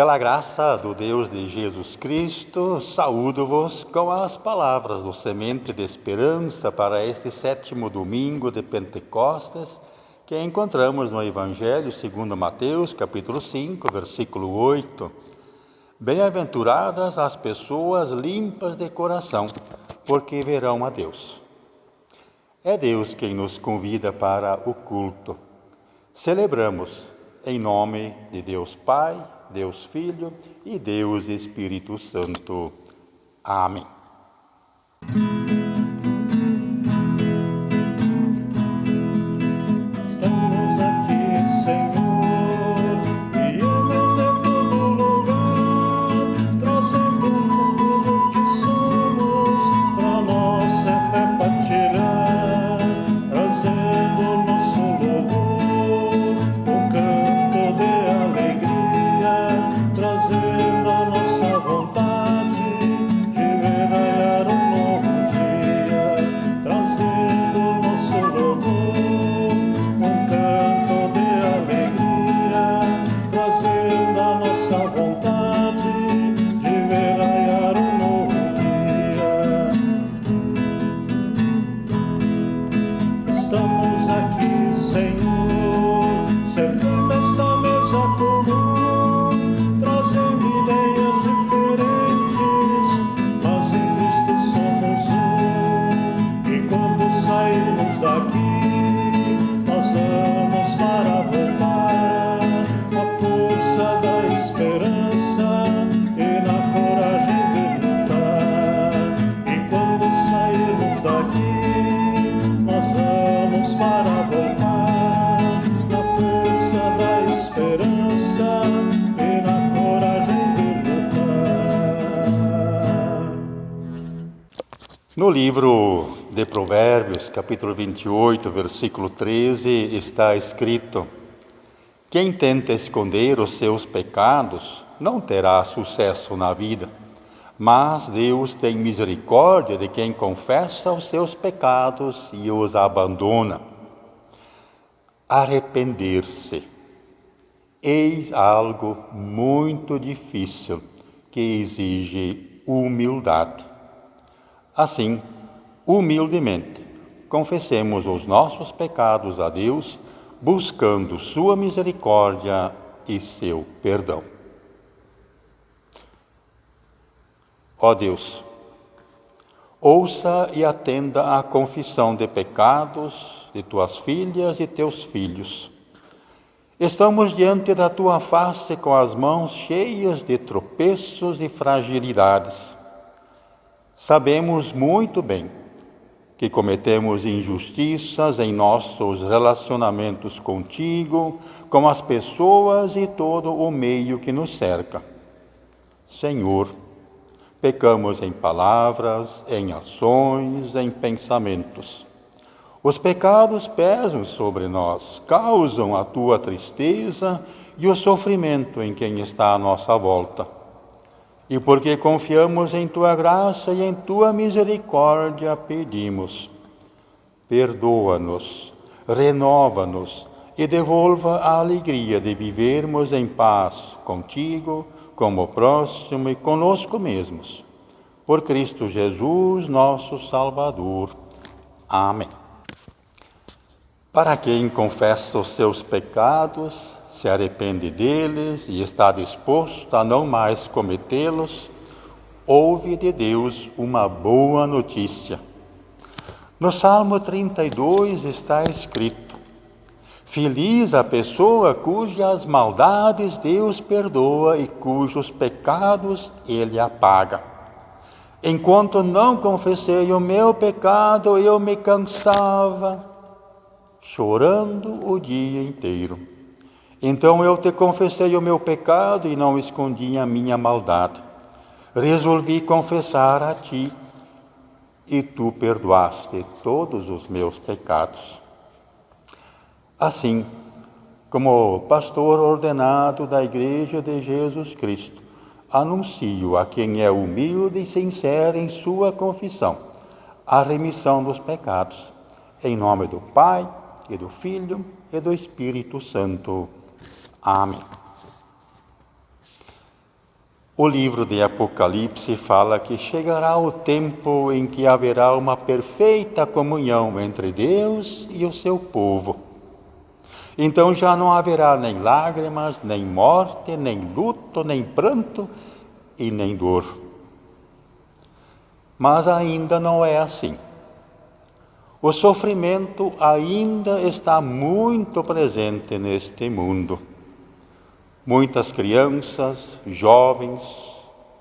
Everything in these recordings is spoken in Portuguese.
Pela graça do Deus de Jesus Cristo, saúdo-vos com as palavras do Semente de Esperança para este 7º domingo de Pentecostes, que encontramos no Evangelho segundo Mateus, capítulo 5, versículo 8. Bem-aventuradas as pessoas limpas de coração, porque verão a Deus. É Deus quem nos convida para o culto. Celebramos em nome de Deus Pai, Deus Filho e Deus Espírito Santo. Amém. Estamos aqui, Senhor, viemos de todo lugar, trazendo tudo que somos, pra nossa fé partilhar, trazendo nosso louvor, um canto de alegria, trazendo a nossa vontade de ver raiar um novo dia, trazendo nosso louvor. Estamos aqui, Senhor, servindo esta mesa comum, trazendo ideias diferentes, mas em Cristo somos um. E quando sairmos daqui, nós vamos para voltar na força da esperança e na coragem de lutar. E quando sairmos daqui, nós vamos para voltar na força da esperança e na coragem de lutar. No livro de Provérbios, capítulo 28, versículo 13, está escrito: quem tenta esconder os seus pecados não terá sucesso na vida, mas Deus tem misericórdia de quem confessa os seus pecados e os abandona. Arrepender-se. Eis algo muito difícil que exige humildade. Assim, humildemente, confessemos os nossos pecados a Deus, buscando sua misericórdia e seu perdão. Ó Deus, ouça e atenda à confissão de pecados de tuas filhas e teus filhos. Estamos diante da tua face com as mãos cheias de tropeços e fragilidades. Sabemos muito bem que cometemos injustiças em nossos relacionamentos contigo, com as pessoas e todo o meio que nos cerca. Senhor, pecamos em palavras, em ações, em pensamentos. Os pecados pesam sobre nós, causam a tua tristeza e o sofrimento em quem está à nossa volta. E porque confiamos em tua graça e em tua misericórdia, pedimos: perdoa-nos, renova-nos e devolva a alegria de vivermos em paz contigo, com o próximo e conosco mesmos. Por Cristo Jesus, nosso Salvador. Amém. Para quem confessa os seus pecados, se arrepende deles e está disposto a não mais cometê-los, ouve de Deus uma boa notícia. No Salmo 32 está escrito: feliz a pessoa cujas maldades Deus perdoa e cujos pecados Ele apaga. Enquanto não confessei o meu pecado, eu me cansava, chorando o dia inteiro. Então eu te confessei o meu pecado e não escondi a minha maldade. Resolvi confessar a ti e tu perdoaste todos os meus pecados. Assim, como pastor ordenado da Igreja de Jesus Cristo, anuncio a quem é humilde e sincero em sua confissão a remissão dos pecados. Em nome do Pai, e do Filho, e do Espírito Santo. Amém. O livro de Apocalipse fala que chegará o tempo em que haverá uma perfeita comunhão entre Deus e o seu povo. Então já não haverá nem lágrimas, nem morte, nem luto, nem pranto e nem dor. Mas ainda não é assim. O sofrimento ainda está muito presente neste mundo. Muitas crianças, jovens,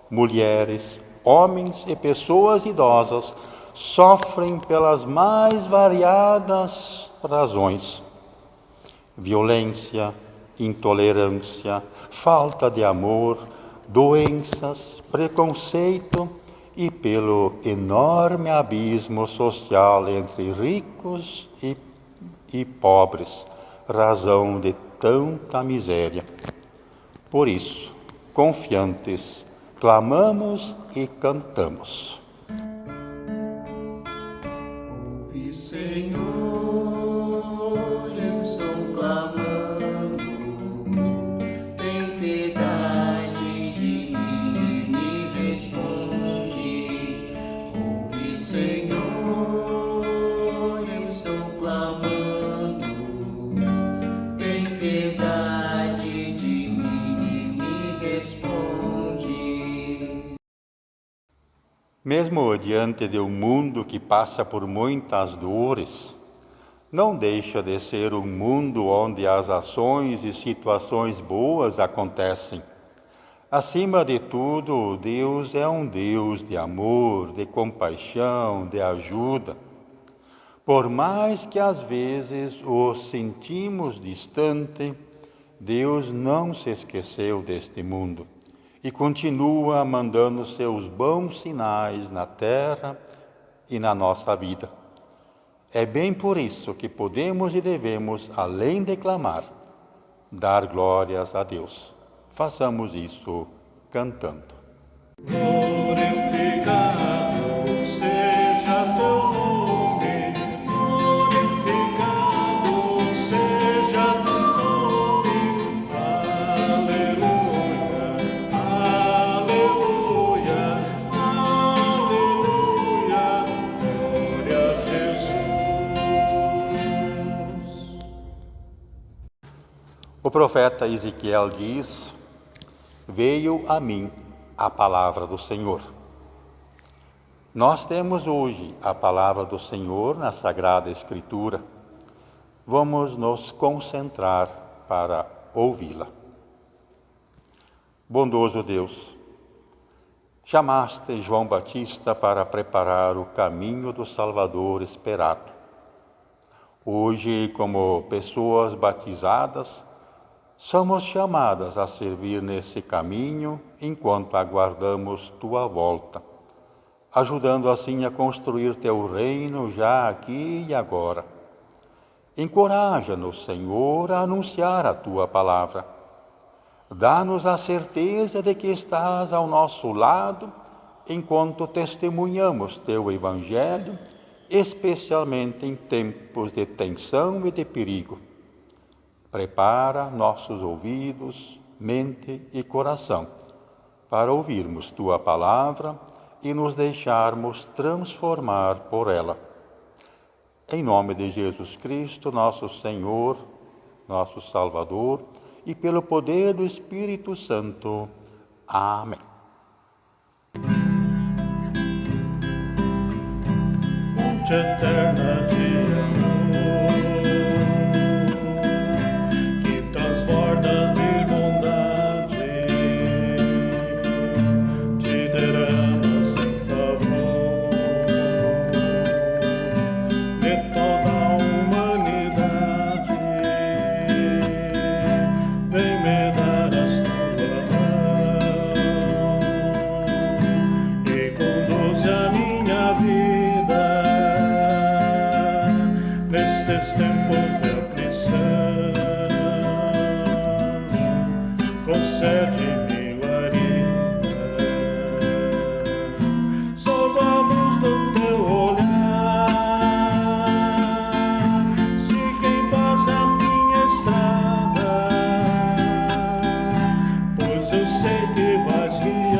mulheres, homens e pessoas idosas sofrem pelas mais variadas razões: violência, intolerância, falta de amor, doenças, preconceito e pelo enorme abismo social entre ricos e pobres, razão de tanta miséria. Por isso, confiantes, clamamos e cantamos. Ouve, Senhor, estou clamando, tem piedade de mim, me responde. Ouve, Senhor, estou clamando, tem piedade de mim, me responde. Mesmo diante de um mundo que passa por muitas dores, não deixa de ser um mundo onde as ações e situações boas acontecem. Acima de tudo, Deus é um Deus de amor, de compaixão, de ajuda. Por mais que às vezes o sentimos distante, Deus não se esqueceu deste mundo e continua mandando seus bons sinais na terra e na nossa vida. É bem por isso que podemos e devemos, além de clamar, dar glórias a Deus. Façamos isso cantando. Glorificado seja teu nome, glorificado seja teu nome. Aleluia, aleluia, aleluia. Glória a Jesus. O profeta Ezequiel diz: veio a mim a palavra do Senhor. Nós temos hoje a palavra do Senhor na Sagrada Escritura. Vamos nos concentrar para ouvi-la. Bondoso Deus, chamaste João Batista para preparar o caminho do Salvador esperado. Hoje, como pessoas batizadas, somos chamadas a servir nesse caminho enquanto aguardamos Tua volta, ajudando assim a construir Teu reino já aqui e agora. Encoraja-nos, Senhor, a anunciar a Tua palavra. Dá-nos a certeza de que estás ao nosso lado enquanto testemunhamos Teu Evangelho, especialmente em tempos de tensão e de perigo. Prepara nossos ouvidos, mente e coração para ouvirmos Tua palavra e nos deixarmos transformar por ela. Em nome de Jesus Cristo, nosso Senhor, nosso Salvador, e pelo poder do Espírito Santo. Amém. Fonte eterna de amor, que transbordas de bondade, te derramas em favor de toda a humanidade. Vem me dar as tua mão e conduz a minha vida nestes tempos de aflição. Concede-me guarida sob a luz do teu olhar. Siga em paz a minha estrada, pois eu sei que vais vir.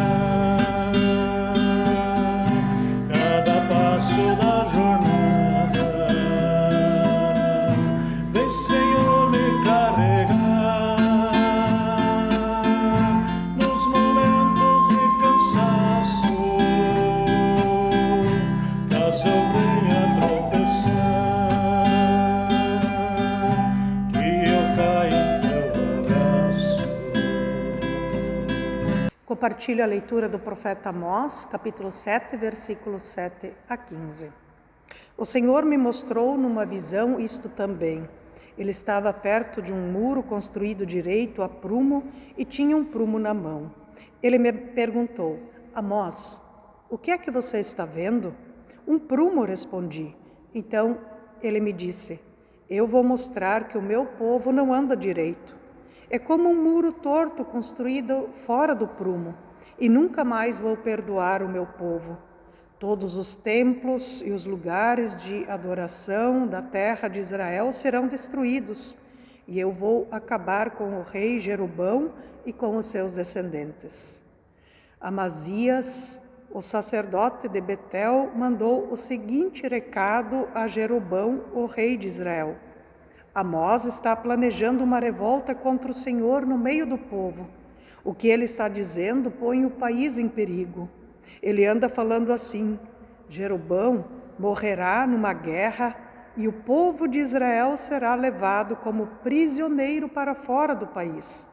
Compartilho a leitura do profeta Amós, capítulo 7, versículos 7 a 15. O Senhor me mostrou numa visão isto também. Ele estava perto de um muro construído direito a prumo e tinha um prumo na mão. Ele me perguntou: Amós, o que é que você está vendo? Um prumo, respondi. Então ele me disse: eu vou mostrar que o meu povo não anda direito. É como um muro torto construído fora do prumo, e nunca mais vou perdoar o meu povo. Todos os templos e os lugares de adoração da terra de Israel serão destruídos, e eu vou acabar com o rei Jeroboão e com os seus descendentes. Amazias, o sacerdote de Betel, mandou o seguinte recado a Jeroboão, o rei de Israel: Amós está planejando uma revolta contra o Senhor no meio do povo. O que ele está dizendo põe o país em perigo. Ele anda falando assim: Jeroboão morrerá numa guerra e o povo de Israel será levado como prisioneiro para fora do país.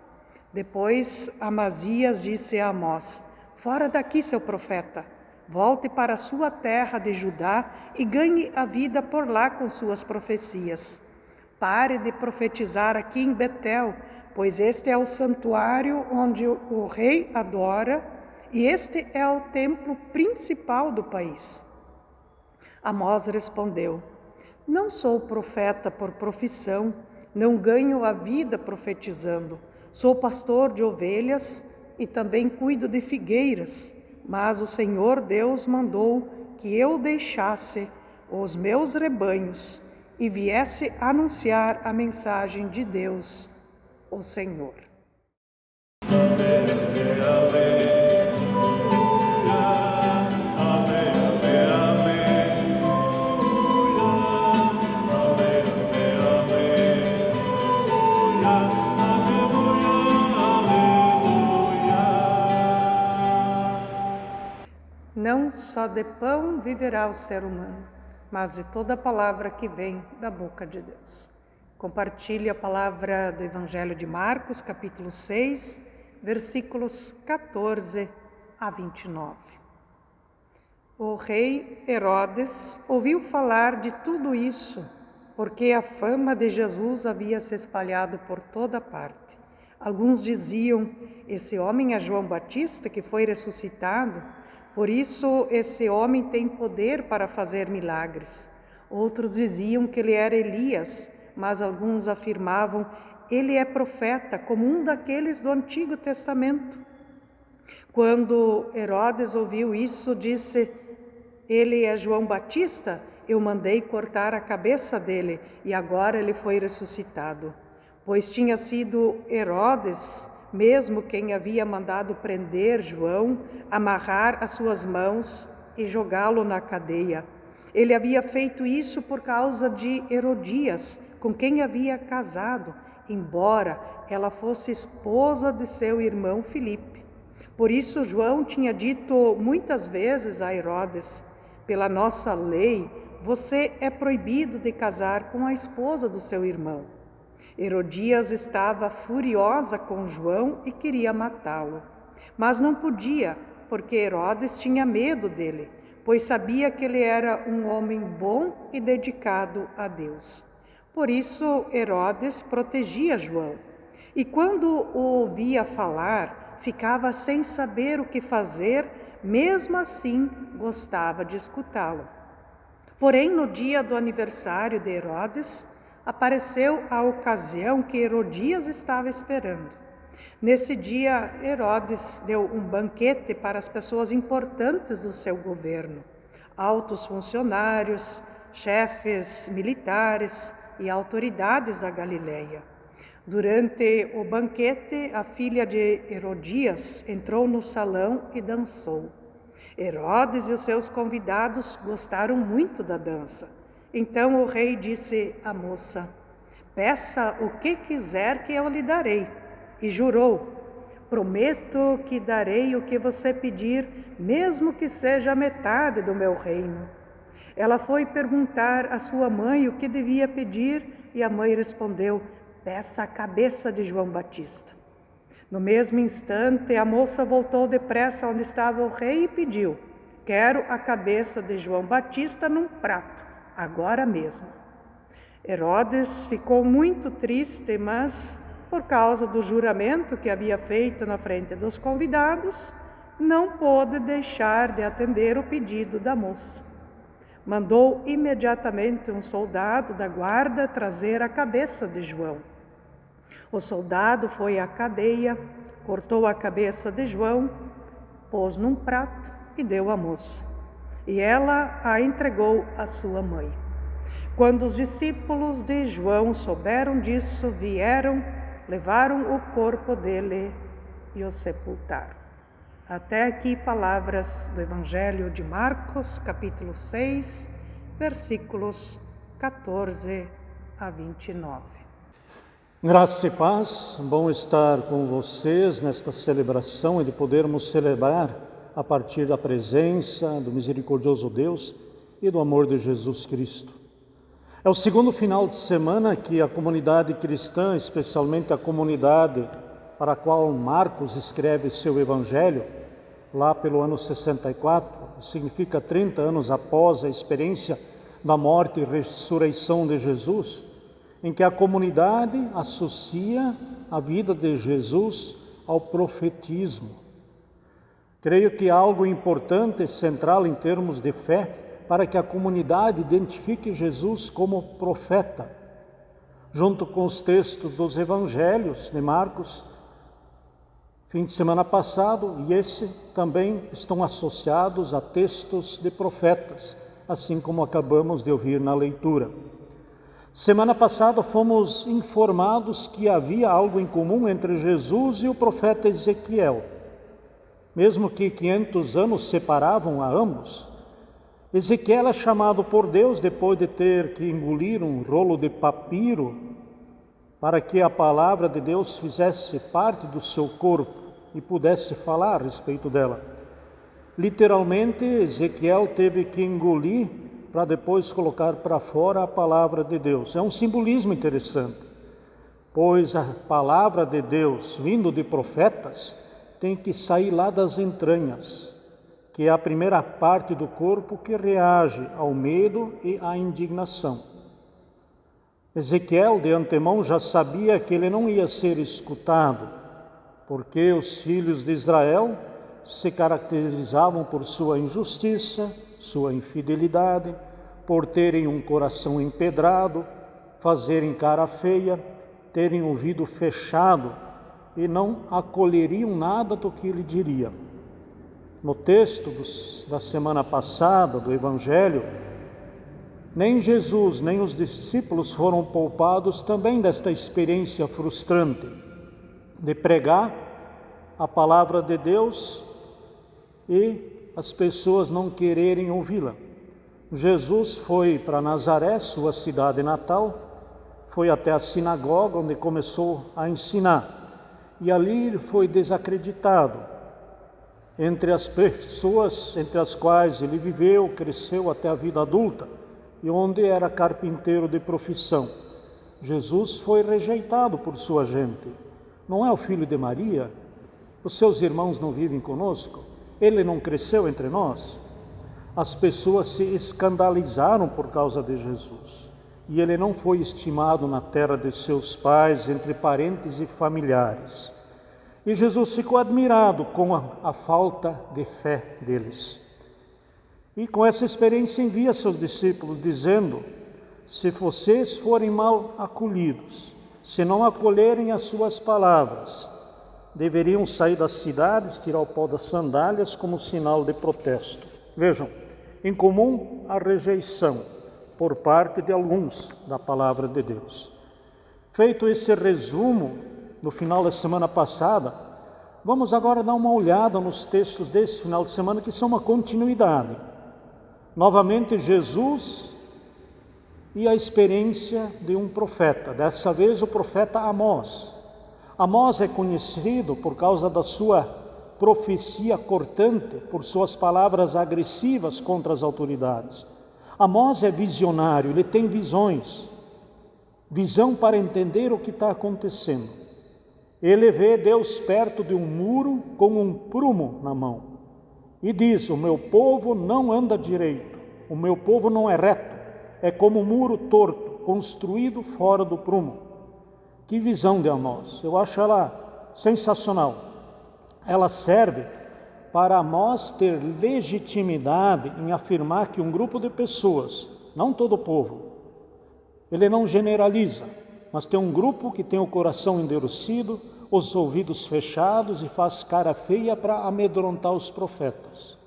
Depois Amazias disse a Amós: fora daqui, seu profeta, volte para a sua terra de Judá e ganhe a vida por lá com suas profecias. Pare de profetizar aqui em Betel, pois este é o santuário onde o rei adora, e este é o templo principal do país. Amós respondeu: não sou profeta por profissão, não ganho a vida profetizando. Sou pastor de ovelhas e também cuido de figueiras, mas o Senhor Deus mandou que eu deixasse os meus rebanhos e viesse anunciar a mensagem de Deus, o Senhor. Não só de pão viverá o ser humano, mas de toda palavra que vem da boca de Deus. Compartilhe a palavra do Evangelho de Marcos, capítulo 6, versículos 14 a 29. O rei Herodes ouviu falar de tudo isso, porque a fama de Jesus havia se espalhado por toda parte. Alguns diziam: esse homem é João Batista que foi ressuscitado, por isso esse homem tem poder para fazer milagres. Outros diziam que ele era Elias, mas alguns afirmavam: ele é profeta, como um daqueles do Antigo Testamento. Quando Herodes ouviu isso, disse: ele é João Batista? Eu mandei cortar a cabeça dele e agora ele foi ressuscitado. Pois tinha sido Herodes mesmo quem havia mandado prender João, amarrar as suas mãos e jogá-lo na cadeia. Ele havia feito isso por causa de Herodias, com quem havia casado, embora ela fosse esposa de seu irmão Filipe. Por isso João tinha dito muitas vezes a Herodes: pela nossa lei, você é proibido de casar com a esposa do seu irmão. Herodias estava furiosa com João e queria matá-lo. Mas não podia, porque Herodes tinha medo dele, pois sabia que ele era um homem bom e dedicado a Deus. Por isso Herodes protegia João. E quando o ouvia falar, ficava sem saber o que fazer, mesmo assim gostava de escutá-lo. Porém, no dia do aniversário de Herodes, apareceu a ocasião que Herodias estava esperando. Nesse dia, Herodes deu um banquete para as pessoas importantes do seu governo, altos funcionários, chefes militares e autoridades da Galileia. Durante o banquete, a filha de Herodias entrou no salão e dançou. Herodes e os seus convidados gostaram muito da dança. Então o rei disse à moça: peça o que quiser que eu lhe darei. E jurou: prometo que darei o que você pedir, mesmo que seja a metade do meu reino. Ela foi perguntar à sua mãe o que devia pedir, e a mãe respondeu: peça a cabeça de João Batista. No mesmo instante, a moça voltou depressa onde estava o rei e pediu: quero a cabeça de João Batista num prato, agora mesmo. Herodes ficou muito triste, mas, por causa do juramento que havia feito na frente dos convidados, não pôde deixar de atender o pedido da moça. Mandou imediatamente um soldado da guarda trazer a cabeça de João. O soldado foi à cadeia, cortou a cabeça de João, pôs num prato e deu à moça. E ela a entregou à sua mãe. Quando os discípulos de João souberam disso, vieram, levaram o corpo dele e o sepultaram. Até aqui palavras do Evangelho de Marcos, capítulo 6, versículos 14 a 29. Graça e paz, bom estar com vocês nesta celebração e de podermos celebrar a partir da presença do misericordioso Deus e do amor de Jesus Cristo. É o segundo final de semana que a comunidade cristã, especialmente a comunidade para a qual Marcos escreve seu Evangelho, lá pelo ano 64, significa 30 anos após a experiência da morte e ressurreição de Jesus, em que a comunidade associa a vida de Jesus ao profetismo. Creio que é algo importante e central em termos de fé para que a comunidade identifique Jesus como profeta. Junto com os textos dos evangelhos de Marcos, fim de semana passado, e esse também estão associados a textos de profetas, assim como acabamos de ouvir na leitura. Semana passada fomos informados que havia algo em comum entre Jesus e o profeta Ezequiel. Mesmo que 500 anos separavam a ambos, Ezequiel é chamado por Deus depois de ter que engolir um rolo de papiro para que a palavra de Deus fizesse parte do seu corpo e pudesse falar a respeito dela. Literalmente, Ezequiel teve que engolir para depois colocar para fora a palavra de Deus. É um simbolismo interessante, pois a palavra de Deus, vindo de profetas, tem que sair lá das entranhas, que é a primeira parte do corpo que reage ao medo e à indignação. Ezequiel, de antemão, já sabia que ele não ia ser escutado, porque os filhos de Israel se caracterizavam por sua injustiça, sua infidelidade, por terem um coração empedrado, fazerem cara feia, terem ouvido fechado e não acolheriam nada do que ele diria. No texto da semana passada do Evangelho, nem Jesus nem os discípulos foram poupados também desta experiência frustrante de pregar a palavra de Deus e as pessoas não quererem ouvi-la. Jesus foi para Nazaré, sua cidade natal, foi até a sinagoga onde começou a ensinar, e ali ele foi desacreditado. Entre as pessoas entre as quais ele viveu, cresceu até a vida adulta, e onde era carpinteiro de profissão, Jesus foi rejeitado por sua gente. Não é o filho de Maria? Os seus irmãos não vivem conosco? Ele não cresceu entre nós? As pessoas se escandalizaram por causa de Jesus, e ele não foi estimado na terra de seus pais, entre parentes e familiares. E Jesus ficou admirado com a falta de fé deles. E com essa experiência envia seus discípulos, dizendo: se vocês forem mal acolhidos, se não acolherem as suas palavras, deveriam sair das cidades, tirar o pó das sandálias como sinal de protesto. Vejam, em comum a rejeição por parte de alguns da palavra de Deus. Feito esse resumo no final da semana passada, vamos agora dar uma olhada nos textos desse final de semana, que são uma continuidade. Novamente Jesus e a experiência de um profeta, dessa vez o profeta Amós. Amós é conhecido por causa da sua profecia cortante, por suas palavras agressivas contra as autoridades. Amós é visionário, ele tem visões, visão para entender o que está acontecendo. Ele vê Deus perto de um muro com um prumo na mão e diz: o meu povo não anda direito, o meu povo não é reto, é como um muro torto, construído fora do prumo. Que visão de Amós! Eu acho ela sensacional. Ela serve para Amós ter legitimidade em afirmar que um grupo de pessoas, não todo o povo, ele não generaliza, mas tem um grupo que tem o coração endurecido, os ouvidos fechados e faz cara feia para amedrontar os profetas.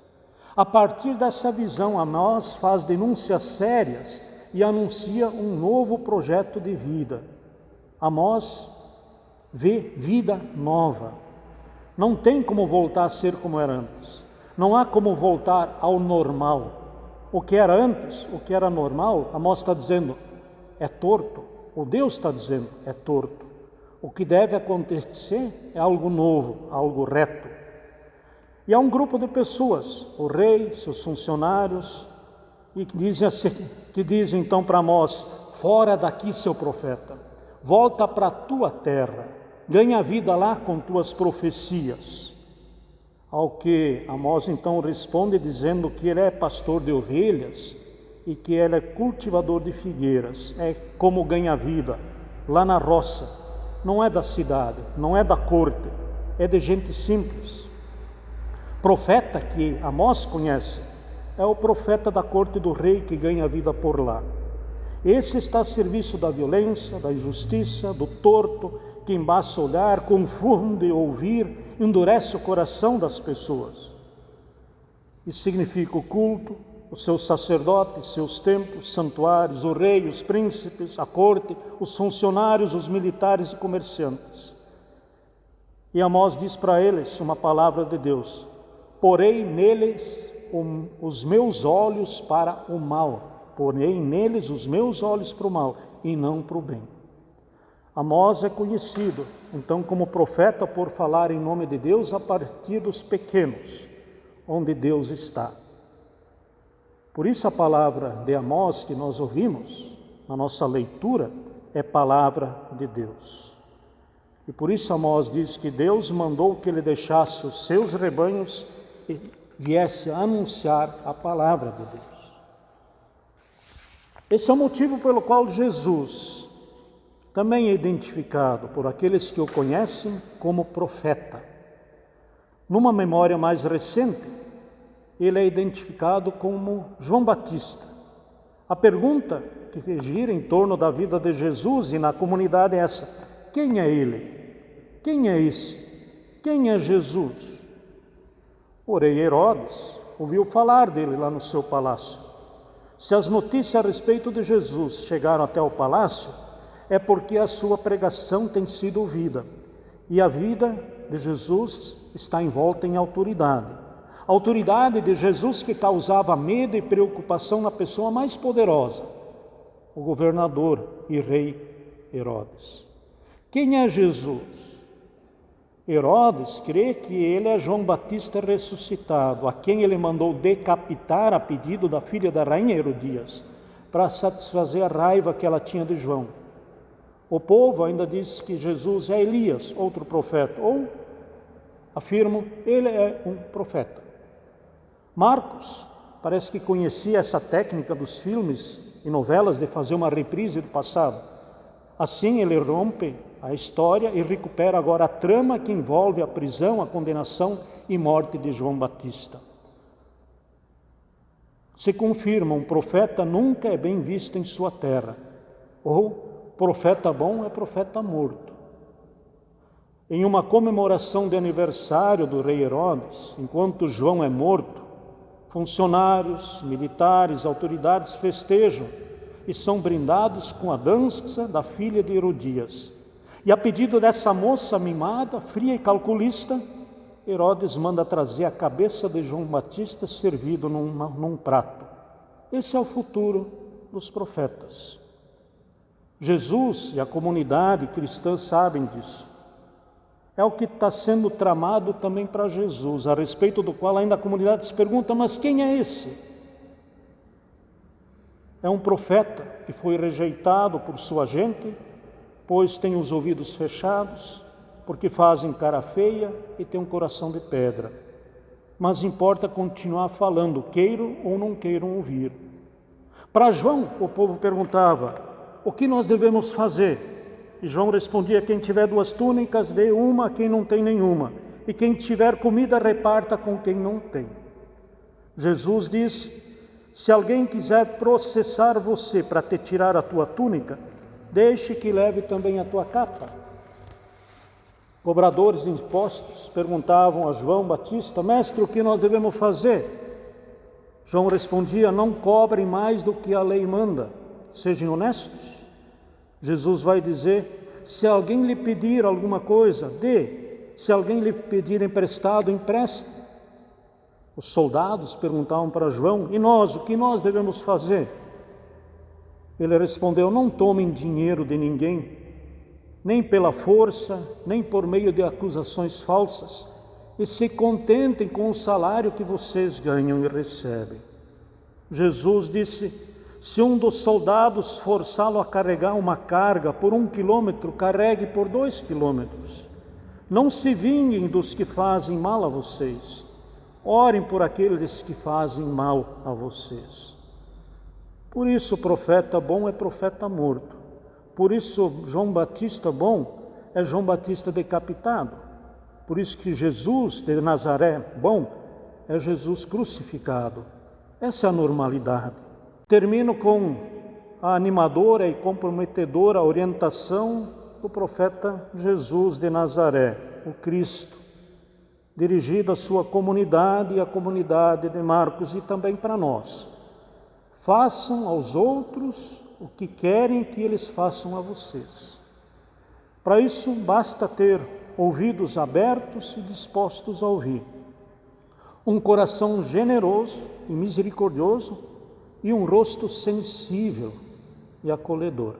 A partir dessa visão, Amós faz denúncias sérias e anuncia um novo projeto de vida. Amós vê vida nova. Não tem como voltar a ser como era antes. Não há como voltar ao normal. O que era antes, o que era normal, Amós está dizendo, é torto. O Deus está dizendo, é torto. O que deve acontecer é algo novo, algo reto. E há um grupo de pessoas, o rei, seus funcionários, e que dizem então para Amós: fora daqui, seu profeta, volta para a tua terra, ganha vida lá com tuas profecias. Ao que Amós então responde dizendo que ele é pastor de ovelhas e que ele é cultivador de figueiras, é como ganha vida lá na roça, não é da cidade, não é da corte, é de gente simples. Profeta que Amós conhece é o profeta da corte do rei que ganha vida por lá. Esse está a serviço da violência, da injustiça, do torto, que embaça o olhar, confunde ouvir, endurece o coração das pessoas. Isso significa o culto, os seus sacerdotes, seus templos, santuários, o rei, os príncipes, a corte, os funcionários, os militares e comerciantes. E Amós diz para eles uma palavra de Deus: porei neles os meus olhos para o mal, porei neles os meus olhos para o mal e não para o bem. Amós é conhecido, então, como profeta por falar em nome de Deus a partir dos pequenos, onde Deus está. Por isso a palavra de Amós que nós ouvimos na nossa leitura é palavra de Deus. E por isso Amós diz que Deus mandou que ele deixasse os seus rebanhos e viesse a anunciar a palavra de Deus. Esse é o motivo pelo qual Jesus também é identificado por aqueles que o conhecem como profeta. Numa memória mais recente, ele é identificado como João Batista. A pergunta que gira em torno da vida de Jesus e na comunidade é essa: quem é ele? Quem é esse? Quem é Jesus? O rei Herodes ouviu falar dele lá no seu palácio. Se as notícias a respeito de Jesus chegaram até o palácio, é porque a sua pregação tem sido ouvida. E a vida de Jesus está envolta em autoridade. A autoridade de Jesus que causava medo e preocupação na pessoa mais poderosa, o governador e rei Herodes. Quem é Jesus? Herodes crê que ele é João Batista ressuscitado, a quem ele mandou decapitar a pedido da filha da rainha Herodias, para satisfazer a raiva que ela tinha de João. O povo ainda diz que Jesus é Elias, outro profeta, ou afirmam, ele é um profeta. Marcos parece que conhecia essa técnica dos filmes e novelas de fazer uma reprise do passado. Assim ele rompe a história e recupera agora a trama que envolve a prisão, a condenação e morte de João Batista. Se confirma, um profeta nunca é bem visto em sua terra, ou profeta bom é profeta morto. Em uma comemoração de aniversário do rei Herodes, enquanto João é morto, funcionários, militares, autoridades festejam e são brindados com a dança da filha de Herodias. E a pedido dessa moça mimada, fria e calculista, Herodes manda trazer a cabeça de João Batista servido num prato. Esse é o futuro dos profetas. Jesus e a comunidade cristã sabem disso. É o que está sendo tramado também para Jesus, a respeito do qual ainda a comunidade se pergunta: mas quem é esse? É um profeta que foi rejeitado por sua gente, pois tem os ouvidos fechados, porque fazem cara feia e têm um coração de pedra. Mas importa continuar falando, queiram ou não queiram ouvir. Para João, o povo perguntava: o que nós devemos fazer? E João respondia: quem tiver 2 túnicas, dê uma a quem não tem nenhuma. E quem tiver comida, reparta com quem não tem. Jesus diz: se alguém quiser processar você para te tirar a tua túnica, deixe que leve também a tua capa. Cobradores de impostos perguntavam a João Batista: mestre, o que nós devemos fazer? João respondia: não cobrem mais do que a lei manda, sejam honestos. Jesus vai dizer: se alguém lhe pedir alguma coisa, dê. Se alguém lhe pedir emprestado, empreste. Os soldados perguntavam para João: e nós, o que nós devemos fazer? Ele respondeu: não tomem dinheiro de ninguém, nem pela força, nem por meio de acusações falsas, e se contentem com o salário que vocês ganham e recebem. Jesus disse: se um dos soldados forçá-lo a carregar uma carga por 1 quilômetro, carregue por 2 quilômetros. Não se vinguem dos que fazem mal a vocês, orem por aqueles que fazem mal a vocês. Por isso o profeta bom é profeta morto. Por isso João Batista bom é João Batista decapitado. Por isso que Jesus de Nazaré bom é Jesus crucificado. Essa é a normalidade. Termino com a animadora e comprometedora orientação do profeta Jesus de Nazaré, o Cristo, dirigido à sua comunidade e à comunidade de Marcos e também para nós. Façam aos outros o que querem que eles façam a vocês. Para isso basta ter ouvidos abertos e dispostos a ouvir, um coração generoso e misericordioso e um rosto sensível e acolhedor.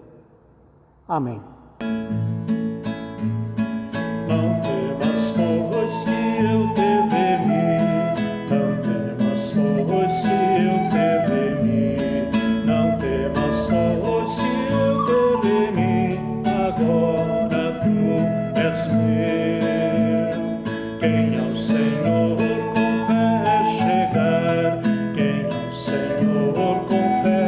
Amém. Não temas, pois que eu te veni. Não temas, pois que eu te veni. Não temas, pois que eu te veni. Agora tu és meu. Quem ao Senhor com fé chegar, quem ao Senhor com fé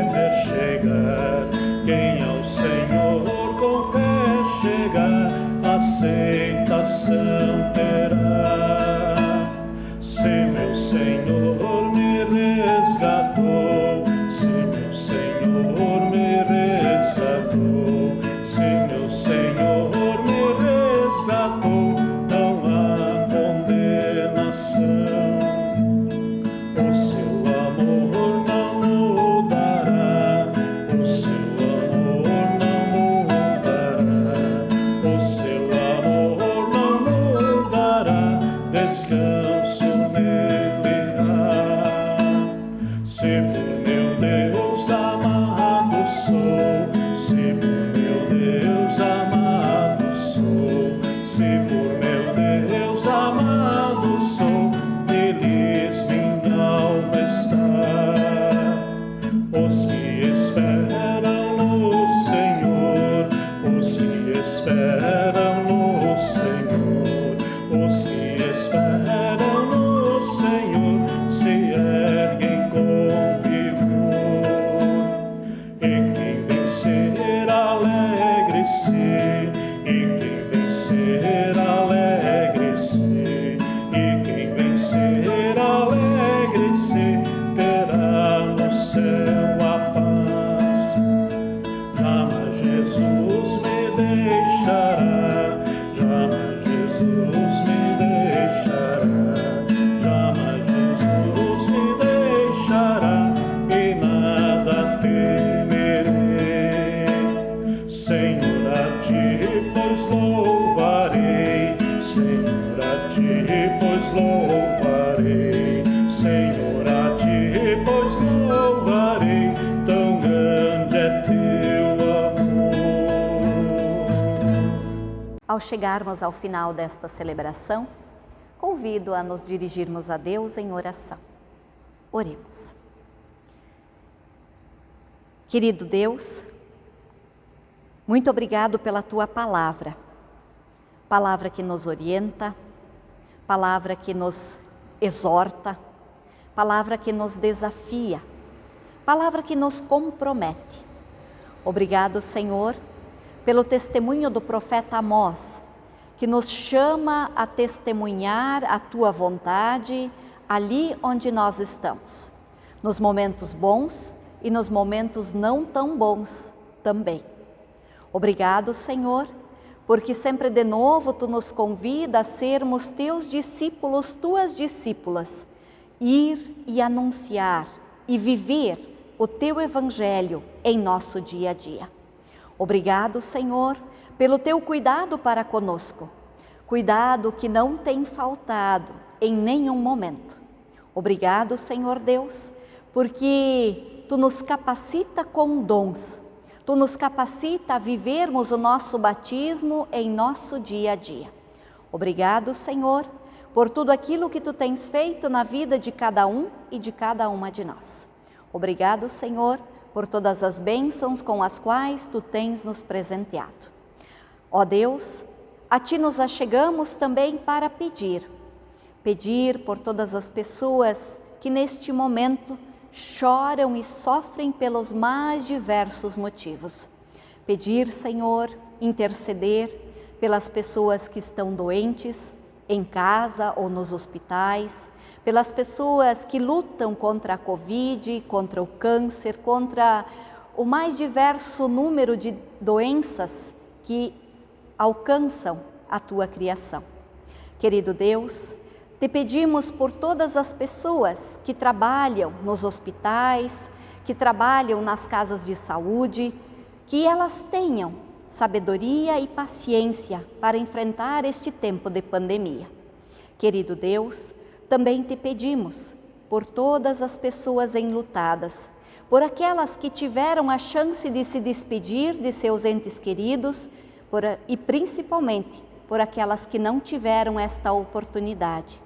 chegar, quem ao Senhor com fé chegar, aceitação terá. Se meu Senhor me resgatou, se meu Senhor me resgatou, se meu Senhor me resgatou, não há condenação. O seu amor não mudará, o seu amor não mudará, o seu amor não mudará, descanso nele há. Se por meu Deus amado sou, se por meu Deus amado sou, se por meu Deus amado sou, feliz minha alma está. Os que esperam no Senhor, os que esperam no Senhor, os que esperam no Senhor, se erguem com vigor. E quem vencer, alegre-se, e quem vencer, alegre-se, e quem vencer, alegre-se, terá no céu a paz. Jamais Jesus me deixará, jamais Jesus me deixará, jamais Jesus me deixará, e nada temerei. Senhor, a ti pois louvarei, Senhor, a ti pois louvarei, Senhor, a ti pois louvarei, tão grande é teu amor. Ao chegarmos ao final desta celebração, convido a nos dirigirmos a Deus em oração. Oremos. Querido Deus, muito obrigado pela Tua palavra palavra que nos orienta, palavra que nos exorta, palavra que nos desafia, palavra que nos compromete. Obrigado, Senhor, pelo testemunho do profeta Amós, que nos chama a testemunhar a Tua vontade ali onde nós estamos, nos momentos bons e nos momentos não tão bons também. Obrigado, Senhor, porque sempre de novo Tu nos convida a sermos Teus discípulos, Tuas discípulas, ir e anunciar e viver o Teu Evangelho em nosso dia a dia. Obrigado, Senhor, pelo Teu cuidado para conosco, cuidado que não tem faltado em nenhum momento. Obrigado, Senhor Deus, porque Tu nos capacita com dons, Tu nos capacita a vivermos o nosso batismo em nosso dia a dia. Obrigado, Senhor, por tudo aquilo que Tu tens feito na vida de cada um e de cada uma de nós. Obrigado, Senhor, por todas as bênçãos com as quais Tu tens nos presenteado. Ó Deus, a Ti nos achegamos também para pedir por todas as pessoas que neste momento choram e sofrem pelos mais diversos motivos. Pedir, Senhor, interceder pelas pessoas que estão doentes, em casa ou nos hospitais, pelas pessoas que lutam contra a Covid, contra o câncer, contra o mais diverso número de doenças que alcançam a Tua criação. Querido Deus, Te pedimos por todas as pessoas que trabalham nos hospitais, que trabalham nas casas de saúde, que elas tenham sabedoria e paciência para enfrentar este tempo de pandemia. Querido Deus, também Te pedimos por todas as pessoas enlutadas, por aquelas que tiveram a chance de se despedir de seus entes queridos e principalmente por aquelas que não tiveram esta oportunidade.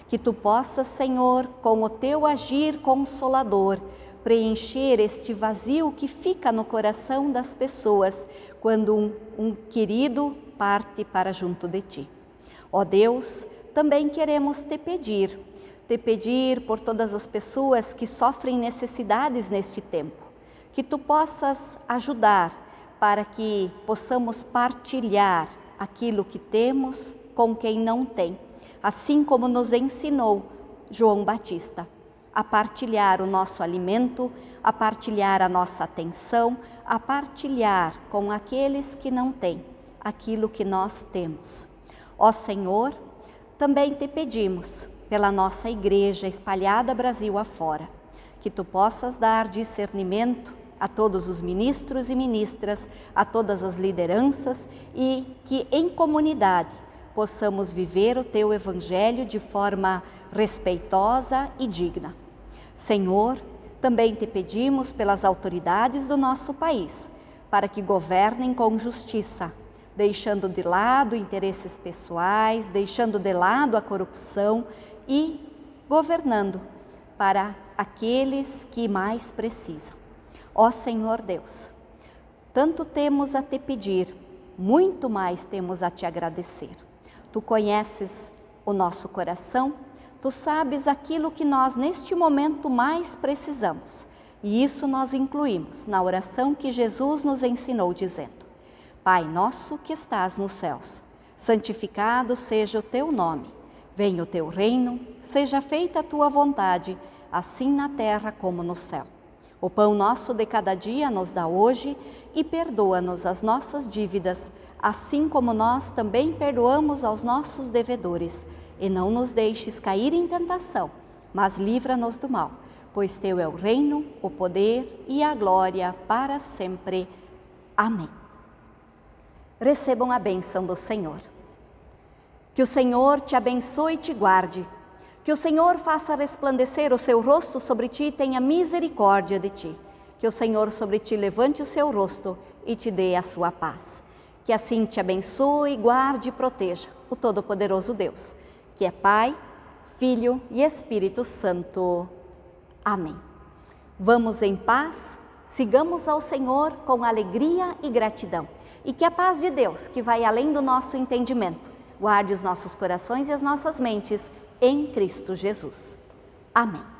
Que Tu possas, Senhor, com o Teu agir consolador, preencher este vazio que fica no coração das pessoas quando um querido parte para junto de Ti. Ó Deus, também queremos Te pedir por todas as pessoas que sofrem necessidades neste tempo, que Tu possas ajudar para que possamos partilhar aquilo que temos com quem não tem, assim como nos ensinou João Batista, a partilhar o nosso alimento, a partilhar a nossa atenção, a partilhar com aqueles que não têm aquilo que nós temos. Ó Senhor, também Te pedimos pela nossa igreja espalhada Brasil afora, que Tu possas dar discernimento a todos os ministros e ministras, a todas as lideranças e que em comunidade possamos viver o Teu Evangelho de forma respeitosa e digna. Senhor, também Te pedimos pelas autoridades do nosso país, para que governem com justiça, deixando de lado interesses pessoais, deixando de lado a corrupção e governando para aqueles que mais precisam. Ó Senhor Deus, tanto temos a Te pedir, muito mais temos a Te agradecer. Tu conheces o nosso coração, Tu sabes aquilo que nós neste momento mais precisamos. E isso nós incluímos na oração que Jesus nos ensinou dizendo: Pai nosso que estás nos céus, santificado seja o Teu nome. Venha o Teu reino, seja feita a Tua vontade, assim na terra como no céu. O pão nosso de cada dia nos dá hoje e perdoa-nos as nossas dívidas, assim como nós também perdoamos aos nossos devedores. E não nos deixes cair em tentação, mas livra-nos do mal, pois Teu é o reino, o poder e a glória para sempre. Amém. Recebam a bênção do Senhor. Que o Senhor te abençoe e te guarde. Que o Senhor faça resplandecer o seu rosto sobre ti e tenha misericórdia de ti. Que o Senhor sobre ti levante o seu rosto e te dê a sua paz. Que assim te abençoe, guarde e proteja o Todo-Poderoso Deus, que é Pai, Filho e Espírito Santo. Amém. Vamos em paz, sigamos ao Senhor com alegria e gratidão. E que a paz de Deus, que vai além do nosso entendimento, guarde os nossos corações e as nossas mentes em Cristo Jesus. Amém.